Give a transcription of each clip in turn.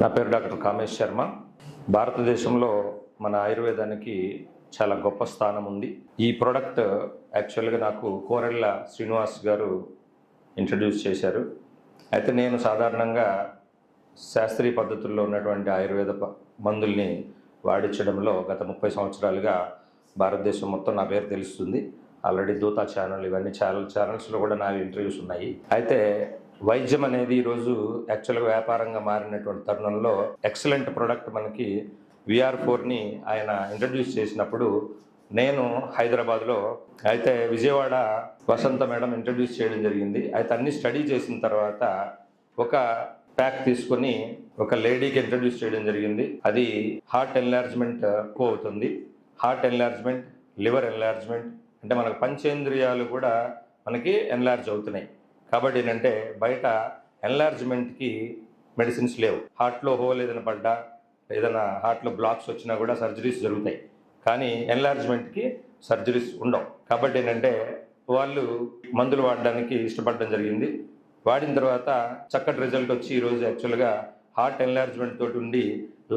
నా పేరు డాక్టర్ కామేష్ శర్మ. భారతదేశంలో మన ఆయుర్వేదానికి చాలా గొప్ప స్థానం ఉంది. ఈ ప్రోడక్ట్ యాక్చువల్గా నాకు కోరెళ్ళ శ్రీనివాస్ గారు ఇంట్రడ్యూస్ చేశారు. అయితే నేను సాధారణంగా శాస్త్రీయ పద్ధతుల్లో ఉన్నటువంటి ఆయుర్వేద మందుల్ని వాడించడంలో గత 30 సంవత్సరాలుగా భారతదేశం మొత్తం నా పేరు తెలుస్తుంది. ఆల్రెడీ దూతా ఛానల్ ఇవన్నీ ఛానల్స్లో కూడా నా ఇంటర్వ్యూస్ ఉన్నాయి. అయితే వైద్యం అనేది ఈరోజు యాక్చువల్గా వ్యాపారంగా మారినటువంటి తరుణంలో ఎక్సలెంట్ ప్రోడక్ట్ మనకి VR4ని ఆయన ఇంట్రడ్యూస్ చేసినప్పుడు నేను హైదరాబాద్లో, అయితే విజయవాడ వసంత మేడం ఇంట్రడ్యూస్ చేయడం జరిగింది. అయితే అన్ని స్టడీ చేసిన తర్వాత ఒక ప్యాక్ తీసుకొని ఒక లేడీకి ఇంట్రడ్యూస్ చేయడం జరిగింది. అది హార్ట్ ఎన్లార్జ్మెంట్ అవుతుంది. హార్ట్ ఎన్లార్జ్మెంట్, లివర్ ఎన్లార్జ్మెంట్, అంటే మనకు పంచేంద్రియాలు కూడా మనకి ఎన్లార్జ్ అవుతున్నాయి. కాబట్టి ఏంటంటే బయట ఎన్లార్జ్మెంట్కి మెడిసిన్స్ లేవు. హార్ట్లో హోల్ ఏదైనా పడ్డా, ఏదైనా హార్ట్లో బ్లాక్స్ వచ్చినా కూడా సర్జరీస్ జరుగుతాయి, కానీ ఎన్లార్జ్మెంట్కి సర్జరీస్ ఉండవు. కాబట్టి ఏంటంటే వాళ్ళు మందులు వాడడానికి ఇష్టపడడం జరిగింది. వాడిన తర్వాత చక్కటి రిజల్ట్ వచ్చి ఈరోజు యాక్చువల్గా హార్ట్ ఎన్లార్జ్మెంట్ తోటి ఉండి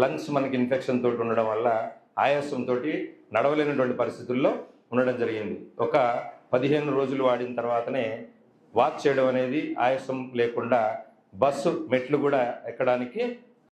లంగ్స్ మనకి ఇన్ఫెక్షన్ తోటి ఉండడం వల్ల ఆయాసంతో నడవలేనటువంటి పరిస్థితుల్లో ఉండడం జరిగింది. ఒక 15 రోజులు వాడిన తర్వాతనే వాక్ చేయడం అనేది ఆయాసం లేకుండా బస్సు మెట్లు కూడా ఎక్కడానికి